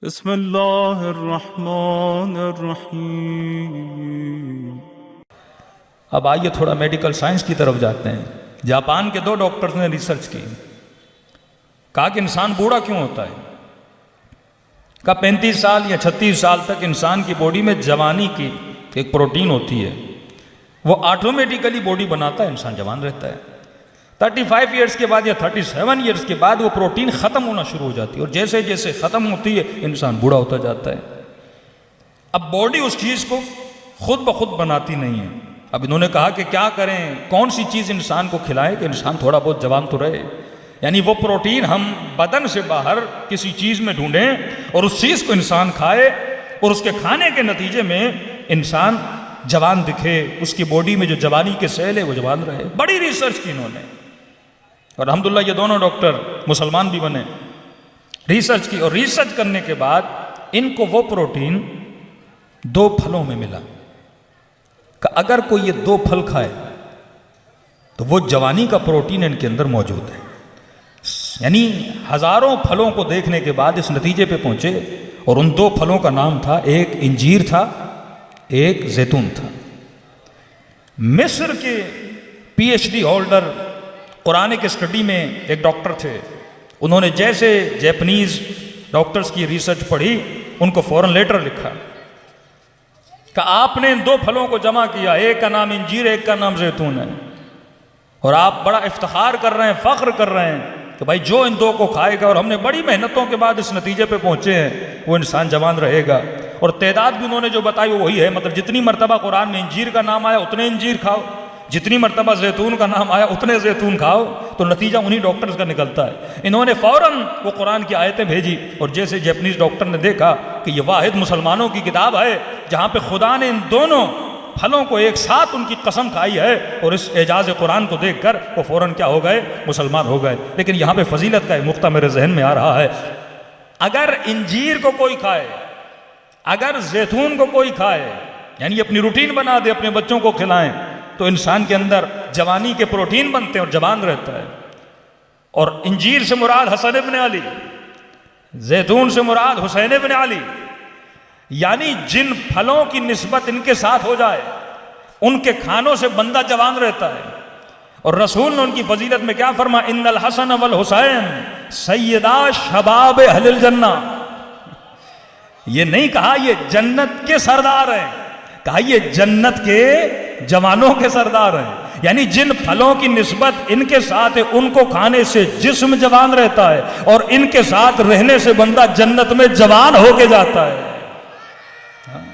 बिस्मिल्लाहिर्रहमानिर्रहीम। अब आइए थोड़ा मेडिकल साइंस की तरफ जाते हैं। जापान के 2 डॉक्टर्स ने रिसर्च की, कहा कि इंसान बूढ़ा क्यों होता है। कहा 35 साल या 36 साल तक इंसान की बॉडी में जवानी की एक प्रोटीन होती है, वो ऑटोमेटिकली बॉडी बनाता है, इंसान जवान रहता है। 35 ईयर्स के बाद या 37 ईयर्स के बाद वो प्रोटीन ख़त्म होना शुरू हो जाती है और जैसे जैसे ख़त्म होती है इंसान बूढ़ा होता जाता है। अब बॉडी उस चीज़ को खुद ब खुद बनाती नहीं है। अब इन्होंने कहा कि क्या करें, कौन सी चीज़ इंसान को खिलाएं कि इंसान थोड़ा बहुत जवान तो रहे। यानी वो प्रोटीन हम बदन से बाहर किसी चीज़ में ढूंढें और उस चीज़ को इंसान खाए और उसके खाने के नतीजे में इंसान जवान दिखे, उसकी बॉडी में जो जवानी के सेल है वो जवान रहे। बड़ी रिसर्च की इन्होंने और अल्हम्दुलिल्लाह ये दोनों डॉक्टर मुसलमान भी बने। रिसर्च की और रिसर्च करने के बाद इनको वो प्रोटीन 2 फलों में मिला कि अगर कोई ये 2 फल खाए तो वो जवानी का प्रोटीन इनके अंदर मौजूद है। यानी हजारों फलों को देखने के बाद इस नतीजे पे पहुंचे और उन 2 फलों का नाम था, एक इंजीर था, एक जैतून था। मिस्र के पीएचडी होल्डर कुरान की स्टडी में एक डॉक्टर थे, उन्होंने जैसे जापानीज डॉक्टर्स की रिसर्च पढ़ी उनको फौरन लेटर लिखा कि आपने इन 2 फलों को जमा किया, एक का नाम इंजीर, एक का नाम जैतून है, और आप बड़ा इफ्तिखार कर रहे हैं, फख्र कर रहे हैं कि भाई जो इन 2 को खाएगा, और हमने बड़ी मेहनतों के बाद इस नतीजे पे पहुंचे हैं, वो इंसान जवान रहेगा। और तादाद भी उन्होंने जो बताई वो वही है, मतलब जितनी मरतबा कुरान में इंजीर का नाम आया उतने इंजीर खाओ, जितनी मरतबा जैतून का नाम आया उतने जैतून खाओ, तो नतीजा उन्हीं डॉक्टर्स का निकलता है। इन्होंने फ़ौरन वो कुरान की आयतें भेजी और जैसे जापानीज डॉक्टर ने देखा कि ये वाहिद मुसलमानों की किताब है जहाँ पे खुदा ने इन दोनों फलों को एक साथ उनकी कसम खाई है, और इस एजाज कुरान को देखकर वो फ़ौरन क्या हो गए, मुसलमान हो गए। लेकिन यहाँ पे फजीलत का एक नुक्ता मेरे जहन में आ रहा है, अगर इंजीर को कोई खाए, अगर जैतून को कोई खाए, यानी अपनी रूटीन बना दे, अपने बच्चों को खिलाएं, तो इंसान के अंदर जवानी के प्रोटीन बनते हैं और जवान रहता है। और इंजीर से मुराद हसन इब्न अली, जैतून से मुराद हुसैन इब्न अली, यानी जिन फलों की निस्बत इनके साथ हो जाए उनके खानों से बंदा जवान रहता है। और रसूल ने उनकी फजीलत में क्या फरमा, इन्नल हसन वल हुसैन सैयदा शबाब अहलिल जन्ना। ये नहीं कहा ये जन्नत के सरदार हैं, कहा ये जन्नत के जवानों के सरदार हैं। यानी जिन फलों की निस्बत इनके साथ है उनको खाने से जिस्म जवान रहता है और इनके साथ रहने से बंदा जन्नत में जवान होके जाता है। हाँ।